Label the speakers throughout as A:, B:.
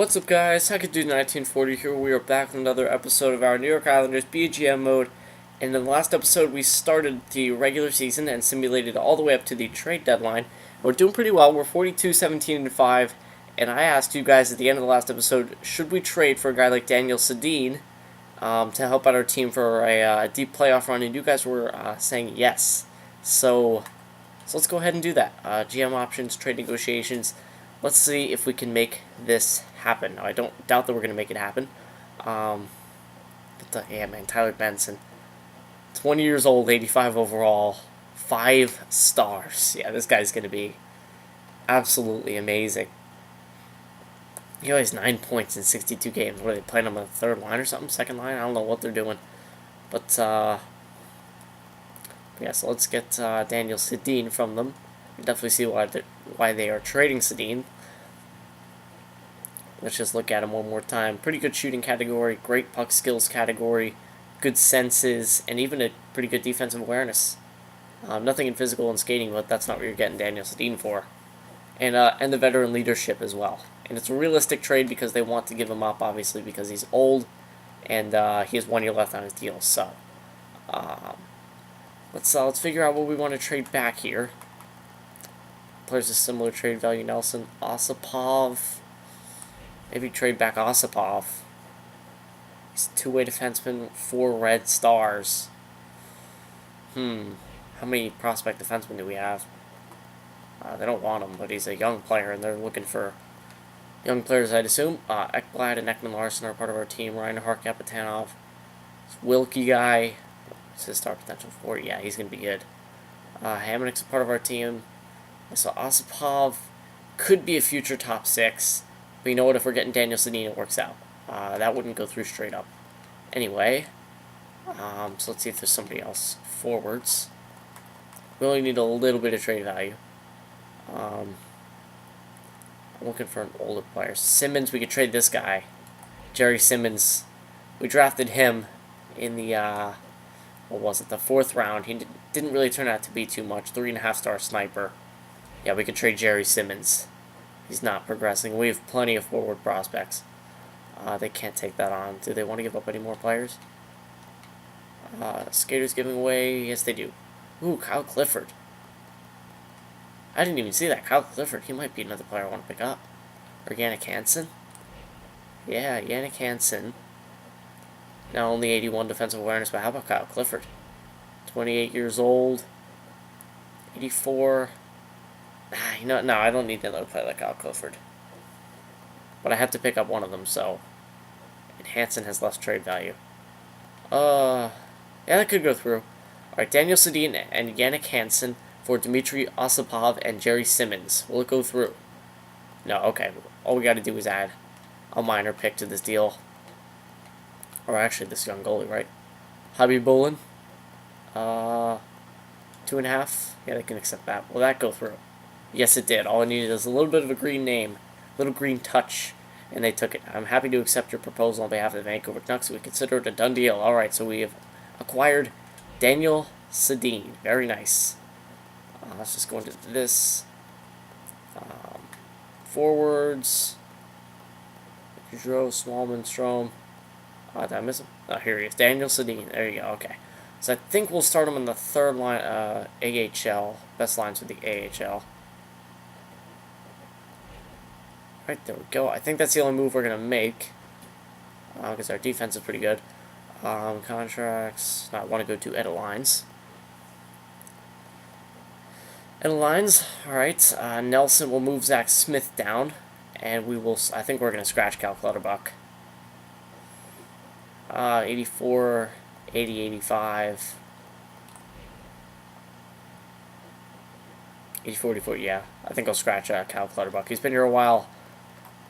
A: What's up, guys? Hackadu 1940 here. We are back with another episode of our New York Islanders BGM mode. And in the last episode, we started the regular season and simulated all the way up to the trade deadline. We're doing pretty well. We're 42-17-5. And I asked you guys at the end of the last episode, should we trade for a guy like Daniel Sedin to help out our team for a deep playoff run? And you guys were saying yes. So let's go ahead and do that. GM options, trade negotiations. Let's see if we can make this happen. Now, I don't doubt that we're going to make it happen. Yeah, man, Tyler Benson. 20 years old, 85 overall, 5 stars. Yeah, this guy's going to be absolutely amazing. He always 9 points in 62 games. What are they playing him on the third line or something? Second line? I don't know what they're doing. But, yeah, so let's get Daniel Sedin from them. You definitely see why they are trading Sedin. Let's just look at him one more time. Pretty good shooting category, great puck skills category, good senses, and even a pretty good defensive awareness. Nothing in physical and skating, but that's not what you're getting Daniel Sedin for. And the veteran leadership as well. And it's a realistic trade because they want to give him up, obviously, because he's old, and he has 1 year left on his deal. So let's figure out what we want to trade back here. Players with similar trade value: Nelson, Osipov. Maybe trade back Osipov. He's a two-way defenseman, 4 red stars. How many prospect defensemen do we have? They don't want him, but he's a young player, and they're looking for young players, I'd assume. Ekblad and Ekman-Larsson are part of our team. Reinhart, Kapitanov. This Wilkie guy. What's his star potential for? Yeah, he's going to be good. Hamonic's a part of our team. So Osipov could be a future top 6. But you know what? If we're getting Daniel Sedin, it works out. That wouldn't go through straight up. Anyway, so let's see if there's somebody else. Forwards. We only need a little bit of trade value. I'm looking for an older player. Simmons, we could trade this guy. Jerry Simmons. We drafted him in the, what was it, the 4th round. He didn't really turn out to be too much. 3.5-star sniper. Yeah, we could trade Jerry Simmons. He's not progressing. We have plenty of forward prospects. They can't take that on. Do they want to give up any more players? Skaters giving away. Yes, they do. Ooh, Kyle Clifford. I didn't even see that. Kyle Clifford. He might be another player I want to pick up. Or Yannick Hansen. Yeah, Yannick Hansen. Not only 81 defensive awareness, but how about Kyle Clifford? 28 years old. 84. No, I don't need another player like Kyle Clifford. But I have to pick up one of them, so. And Hansen has less trade value. Yeah, that could go through. Alright, Daniel Sedin and Yannick Hansen for Dmitry Osipov and Jerry Simmons. Will it go through? No, okay. All we gotta do is add a minor pick to this deal. Or actually, this young goalie, right? Hobby Bolin. 2.5. Yeah, they can accept that. Will that go through? Yes, it did. All I needed is a little bit of a green name, a little green touch, and they took it. I'm happy to accept your proposal on behalf of the Vancouver Canucks. We consider it a done deal. All right, so we have acquired Daniel Sedin. Very nice. Let's just go into this. Forwards. Gaudreau, Smallman, Strome. Did I miss him? Oh, here he is. Daniel Sedin. There you go. Okay. So I think we'll start him on the 3rd line, AHL. Best lines for the AHL. Right, there we go. I think that's the only move we're going to make. Because our defense is pretty good. Contracts. No, I want to go to edit lines. Edit lines. Alright. Nelson will move Zach Smith down. And we will. I think we're going to scratch Cal Clutterbuck. 84, 80, 85. 84, 84, yeah. I think I'll scratch Cal Clutterbuck. He's been here a while.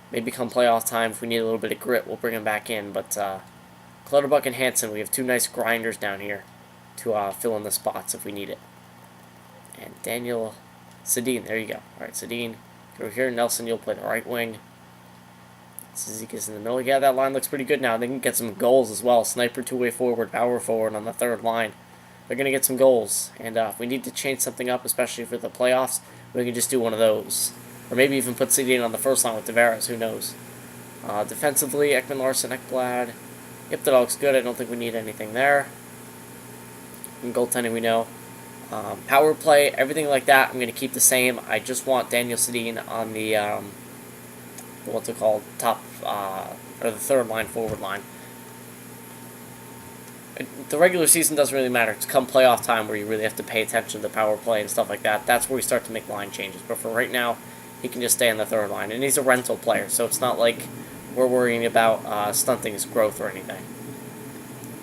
A: Maybe come playoff time, if we need a little bit of grit, we'll bring him back in. But Clutterbuck and Hansen, we have 2 nice grinders down here to fill in the spots if we need it. And Daniel Sedin, there you go. Alright, Sedin, over here. Nelson, you'll play the right wing. Zizekas in the middle. Yeah, that line looks pretty good now. They can get some goals as well. Sniper, 2-way forward, power forward on the 3rd line. They're going to get some goals. And if we need to change something up, especially for the playoffs, we can just do one of those. Or maybe even put Sedin on the 1st line with Tavares. Who knows? Defensively, Ekman Larson, Ekblad. Yep, that all looks good. I don't think we need anything there. And goaltending, we know. Power play, everything like that, I'm going to keep the same. I just want Daniel Sedin on the, what's it called, top, or the third line, forward line. The regular season doesn't really matter. It's come playoff time where you really have to pay attention to the power play and stuff like that. That's where we start to make line changes. But for right now, he can just stay on the third line. And he's a rental player, so it's not like we're worrying about stunting his growth or anything.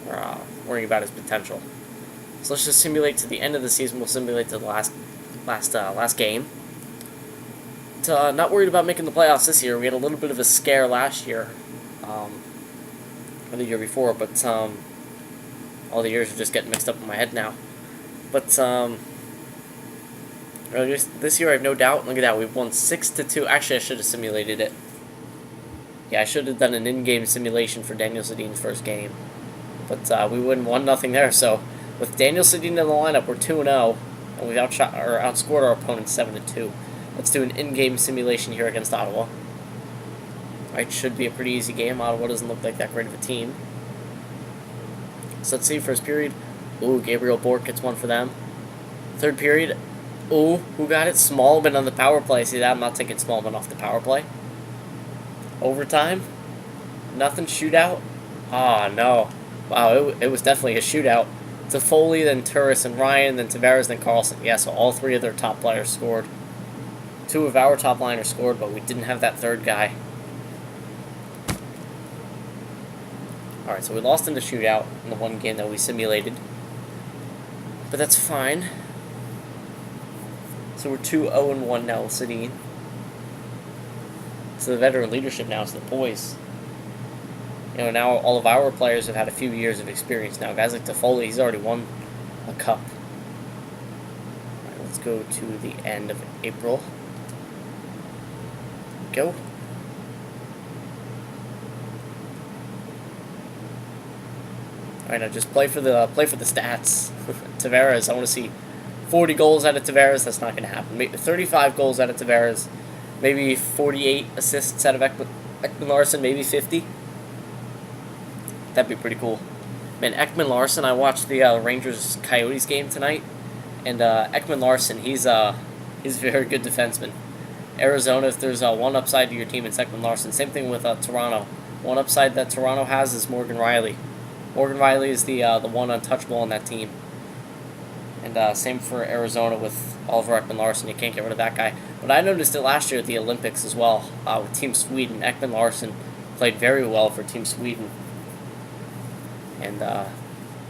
A: Or worrying about his potential. So let's just simulate to the end of the season. We'll simulate to the last game. Not worried about making the playoffs this year. We had a little bit of a scare last year, or the year before, but all the years are just getting mixed up in my head now. But this year I have no doubt. Look at that, we've won 6-2. Actually, I should have simulated it. Yeah, I should have done an in-game simulation for Daniel Sedin's first game. But we win 1-0 there. So with Daniel Sedin in the lineup, we're 2-0, and we've outscored our opponent 7-2. Let's do an in-game simulation here against Ottawa. Alright, should be a pretty easy game. Ottawa doesn't look like that great of a team. So let's see, first period. Ooh, Gabriel Bork gets one for them. Third period. Ooh, who got it? Smallman on the power play. See that? I'm not taking Smallman off the power play. Overtime. Nothing. Shootout. Ah, no. Wow, it was definitely a shootout. To Foley, then Turris and Ryan, then Tavares, then Carlson. Yeah, so all three of their top players scored. Two of our top liners scored, but we didn't have that third guy. Alright, so we lost in the shootout in the one game that we simulated. But that's fine. So we're 2-0-1 now with Sedin. So the veteran leadership now is the boys. You know, now all of our players have had a few years of experience now. Guys like Toffoli, he's already won a cup. Alright, let's go to the end of April. Go. Alright, now just play for the stats. Tavares, I want to see 40 goals out of Tavares. That's not going to happen. Maybe 35 goals out of Tavares. Maybe 48 assists out of Ekman Larson. Maybe 50. That'd be pretty cool. Man, Ekman Larson, I watched the Rangers-Coyotes game tonight. And Ekman Larson, he's a very good defenseman. Arizona, if there's one upside to your team, it's Ekman Larson. Same thing with Toronto. One upside that Toronto has is Morgan Riley. Morgan Riley is the one untouchable on that team. And same for Arizona with Oliver Ekman Larson. You can't get rid of that guy. But I noticed it last year at the Olympics as well with Team Sweden. Ekman Larson played very well for Team Sweden. And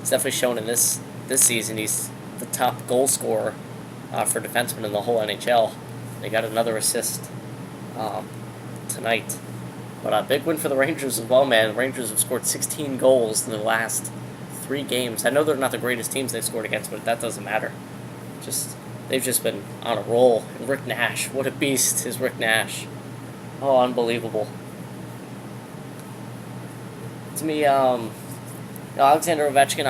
A: it's definitely shown in this season. He's the top goal scorer for defensemen in the whole NHL. They got another assist tonight. But a big win for the Rangers as well, man. The Rangers have scored 16 goals in the last 3 games. I know they're not the greatest teams they've scored against, but that doesn't matter. They've just been on a roll. And Rick Nash, what a beast is Rick Nash. Oh, unbelievable. To me, Alexander Ovechkin,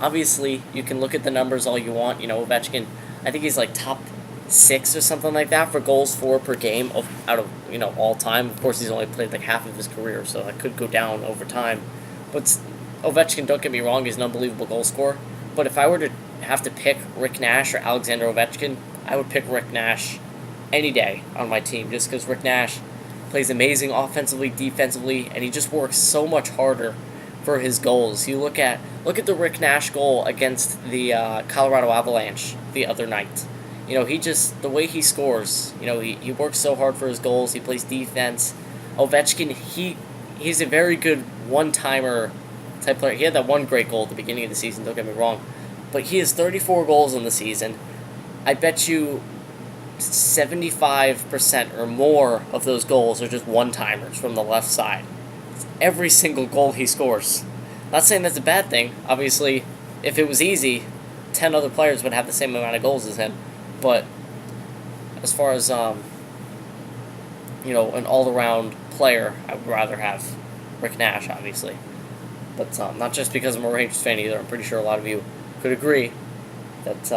A: obviously, you can look at the numbers all you want. You know, Ovechkin, I think he's like top 6 or something like that for goals for per game out of all time. Of course, he's only played like half of his career, so that could go down over time. But Ovechkin, don't get me wrong, is an unbelievable goal scorer. But if I were to have to pick Rick Nash or Alexander Ovechkin, I would pick Rick Nash any day on my team, just because Rick Nash plays amazing offensively, defensively, and he just works so much harder for his goals. You look at the Rick Nash goal against the Colorado Avalanche the other night. You know, the way he scores, he works so hard for his goals. He plays defense. Ovechkin, he's a very good one-timer type player. He had that one great goal at the beginning of the season, don't get me wrong. But he has 34 goals in the season. I bet you 75% or more of those goals are just one-timers from the left side. Every single goal he scores. Not saying that's a bad thing. Obviously, if it was easy, 10 other players would have the same amount of goals as him. But as far as an all-around player, I would rather have Rick Nash, obviously. But not just because I'm a Rangers fan either. I'm pretty sure a lot of you could agree that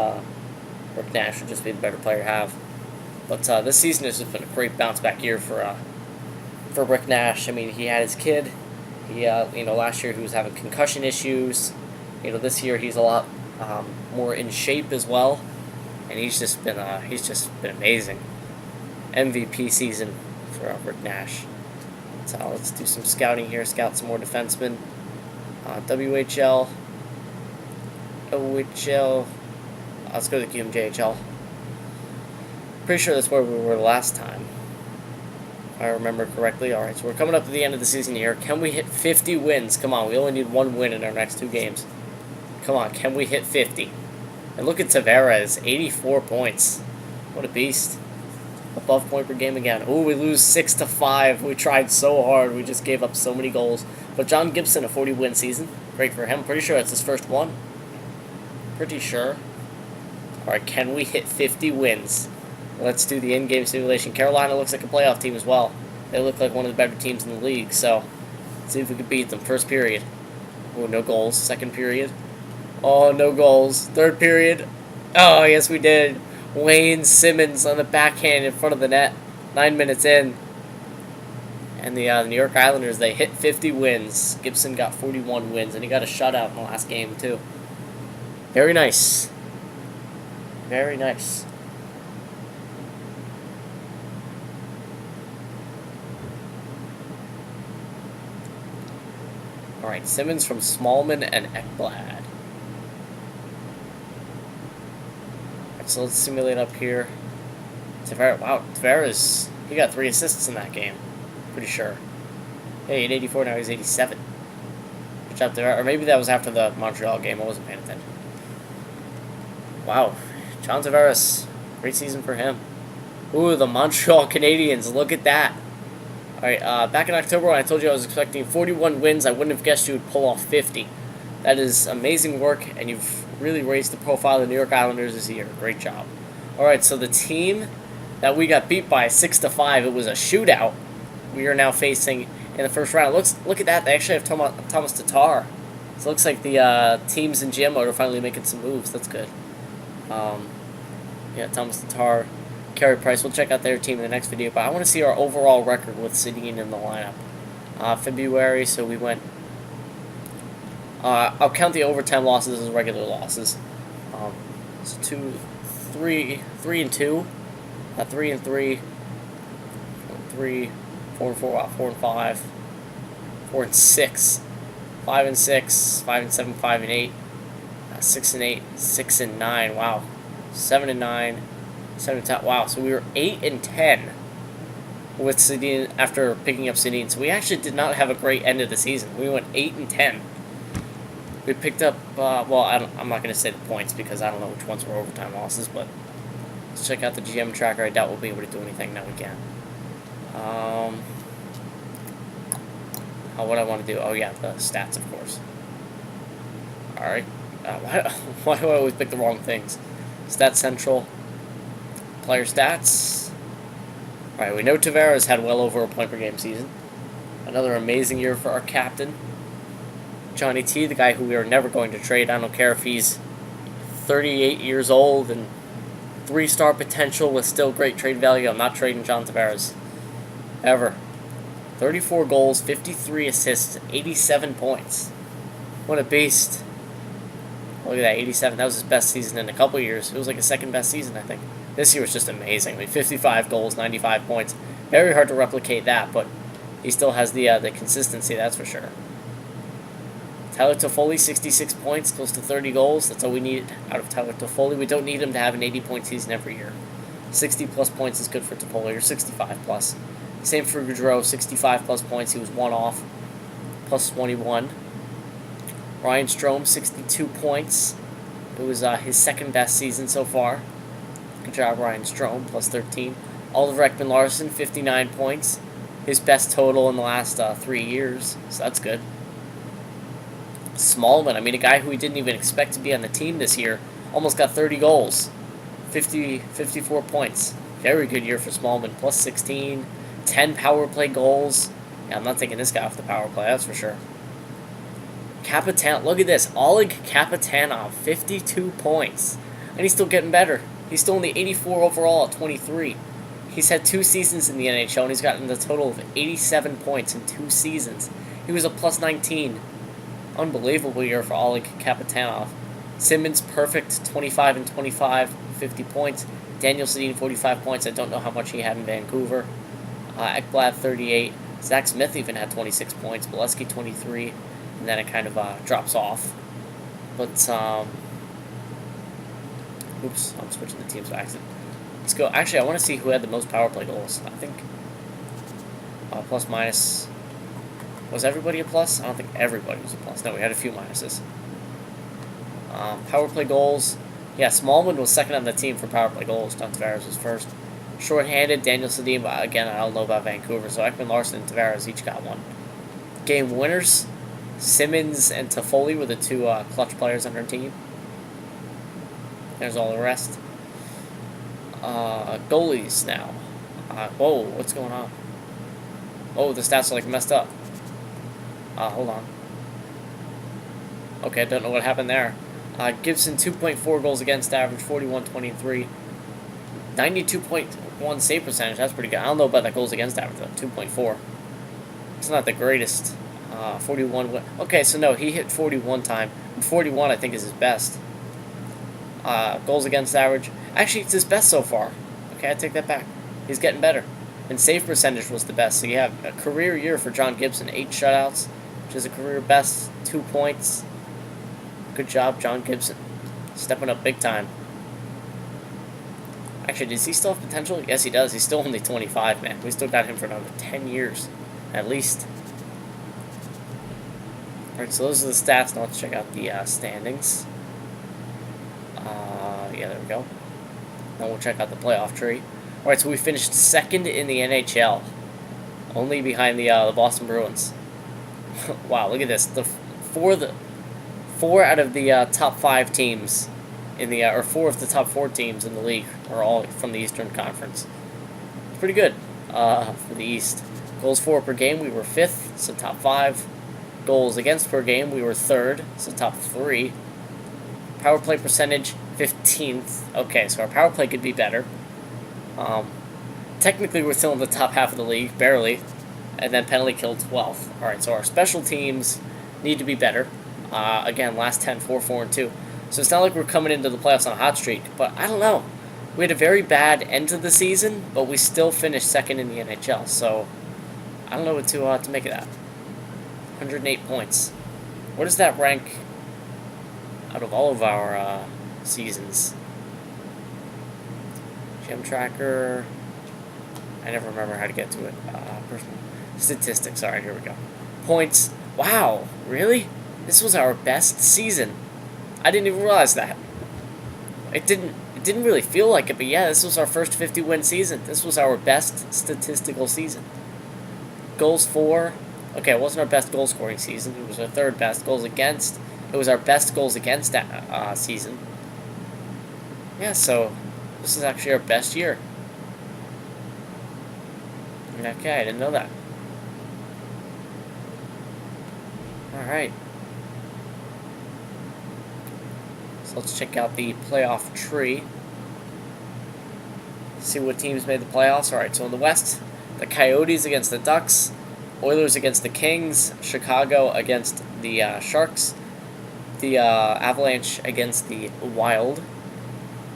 A: Rick Nash would just be the better player to have. But this season has just been a great bounce-back year for for Rick Nash. I mean, he had his kid. He, last year he was having concussion issues. This year he's a lot more in shape as well, and he's just been amazing. MVP season for Rick Nash. So let's do some scouting here. Scout some more defensemen. WHL, OHL. Let's go to the QMJHL. Pretty sure that's where we were last time, if I remember correctly. Alright, so we're coming up to the end of the season here. Can we hit 50 wins? Come on, we only need 1 win in our next 2 games. Come on, can we hit 50? And look at Tavares, 84 points. What a beast. Above point per game again. Oh, we lose 6-5. We tried so hard. We just gave up so many goals. But John Gibson, a 40-win season. Great for him. Pretty sure that's his first one. Pretty sure. Alright, can we hit 50 wins? Let's do the in-game simulation. Carolina looks like a playoff team as well. They look like one of the better teams in the league, so let's see if we can beat them. First period. Oh, no goals. Second period. Oh, no goals. Third period. Oh, yes, we did. Wayne Simmons on the backhand in front of the net. 9 minutes in. And the New York Islanders, they hit 50 wins. Gibson got 41 wins, and he got a shutout in the last game, too. Very nice. Very nice. Alright, Simmons from Smallman and Ekblad. Alright, so let's simulate up here. Tavares, wow, Tavares, he got 3 assists in that game. Pretty sure. Hey, he had 84, now he's 87. Good job, Tavares. Or maybe that was after the Montreal game, I wasn't paying attention. Wow, John Tavares, great season for him. Ooh, the Montreal Canadiens, look at that. Alright, back in October when I told you I was expecting 41 wins, I wouldn't have guessed you would pull off 50. That is amazing work, and you've really raised the profile of the New York Islanders this year. Great job. Alright, so the team that we got beat by 6-5, it was a shootout. We are now facing in the first round. Look at that, they actually have Thomas Tatar. So it looks like the teams in GM mode are finally making some moves. That's good. Yeah, Thomas Tatar, Carey Price. We'll check out their team in the next video, but I want to see our overall record with Sedin in the lineup. February, so we went. I'll count the overtime losses as regular losses. So 3 and 2, 3 and 3, 3, 4 and 4, wow, 4 and 5, 4 and 6, 5 and 6, 5 and 7, 5 and 8, 6 and 8, 6 and 9. Wow, 7 and 9. 7 and 10. Wow, so we were 8 and 10 with Sedin after picking up Sedin. So we actually did not have a great end of the season. We went 8 and 10. We picked up, well, I'm not going to say the points because I don't know which ones were overtime losses, but let's check out the GM tracker. I doubt we'll be able to do anything. Now we can. What I want to do? Oh, yeah, the stats, of course. Alright. Why do I always pick the wrong things? Stats Central. Player stats. Alright, we know Tavares had well over a point per game season. Another amazing year for our captain. Johnny T, the guy who we are never going to trade. I don't care if he's 38 years old and 3-star potential with still great trade value. I'm not trading John Tavares. Ever. 34 goals, 53 assists, 87 points. What a beast. Look at that, 87. That was his best season in a couple years. It was like his second best season, I think. This year was just amazing. I mean, 55 goals, 95 points. Very hard to replicate that, but he still has the consistency, that's for sure. Tyler Toffoli, 66 points, close to 30 goals. That's all we need out of Tyler Toffoli. We don't need him to have an 80-point season every year. 60-plus points is good for Toffoli, or 65-plus. Same for Gaudreau, 65-plus points. He was one off, plus 21. Ryan Strome, 62 points. It was his second-best season so far. Good job, Ryan Strome, plus 13. Oliver Ekman-Larsson, 59 points. His best total in the last 3 years, so that's good. Smallman, I mean, a guy who we didn't even expect to be on the team this year, almost got 30 goals. 54 points. Very good year for Smallman, plus 16. 10 power play goals. Yeah, I'm not taking this guy off the power play, that's for sure. Kapitan, look at this. Oleg Kapitanov, 52 points. And he's still getting better. He's still in the 84 overall at 23. He's had 2 seasons in the NHL, and he's gotten a total of 87 points in 2 seasons. He was a plus 19. Unbelievable year for Oleg Kapitanov. Simmons, perfect, 25 and 25, 50 points. Daniel Sedin, 45 points. I don't know how much he had in Vancouver. Ekblad, 38. Zach Smith even had 26 points. Bolesky, 23. And then it kind of drops off. But, oops, I'm switching the teams by accident. Let's go. Actually, I want to see who had the most power play goals. I think plus minus. Was everybody a plus? I don't think everybody was a plus. No, we had a few minuses. Power play goals. Yeah, Smallman was second on the team for power play goals. John Tavares was first. Short-handed, Daniel Sedin. Again, I don't know about Vancouver. So Ekman Larson and Tavares each got one. Game winners. Simmons and Toffoli were the 2 clutch players on our team. There's all the rest. Goalies now. Whoa, what's going on? Oh, the stats are like messed up. Hold on. Okay, I don't know what happened there. Gibson, 2.4 goals against average, 41-23. 92.1 save percentage, that's pretty good. I don't know about that goals against average, though, 2.4. It's not the greatest. 41. Okay, so no, he hit 41 time. 41, I think, is his best. Goals against average. Actually, it's his best so far. Okay, I take that back. He's getting better. And save percentage was the best. So you have a career year for John Gibson. 8 shutouts, which is a career best. 2 points. Good job, John Gibson. Stepping up big time. Actually, does he still have potential? Yes, he does. He's still only 25, man. We still got him for another 10 years, at least. Alright, so those are the stats. Now let's check out the standings. Yeah, there we go. Now we'll check out the playoff tree. Alright, so we finished second in the NHL. Only behind the Boston Bruins. Wow, look at this. Four out of the top 5 teams in the or 4 of the top 4 teams in the league are all from the Eastern Conference. It's pretty good for the East. Goals for per game, we were 5th, so top 5. Goals against per game, we were 3rd, so top 3. Power play percentage, 15th. Okay, so our power play could be better. Technically, we're still in the top half of the league, barely. And then penalty kill, 12th. Alright, so our special teams need to be better. Again, last 10, 4, 4, and 2. So it's not like we're coming into the playoffs on a hot streak, but I don't know. We had a very bad end to the season, but we still finished second in the NHL, so I don't know what to make of that. 108 points. What does that rank out of all of our seasons? Gem tracker. I never remember how to get to it. Personal statistics. Alright, here we go. Points. Wow, really? This was our best season. I didn't even realize that. It didn't really feel like it, but yeah, this was our first 50-win season. This was our best statistical season. Goals for. Okay, it wasn't our best goal-scoring season. It was our 3rd best. Goals against. It was our best goals against season. Yeah, so this is actually our best year. Okay, I didn't know that. Alright. So let's check out the playoff tree. See what teams made the playoffs. Alright, so in the West, the Coyotes against the Ducks, Oilers against the Kings, Chicago against the Sharks, the Avalanche against the Wild,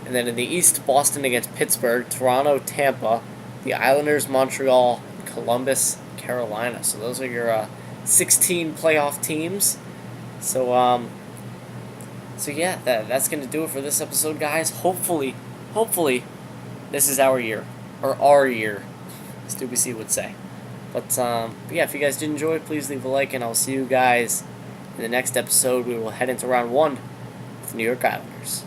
A: and then in the East, Boston against Pittsburgh, Toronto, Tampa, the Islanders, Montreal, Columbus, Carolina. So those are your 16 playoff teams. So yeah, that's going to do it for this episode, guys. Hopefully, this is our year, or our year, as DBC would say. But yeah, if you guys did enjoy, please leave a like, and I'll see you guys in the next episode. We will head into round 1 with the New York Islanders.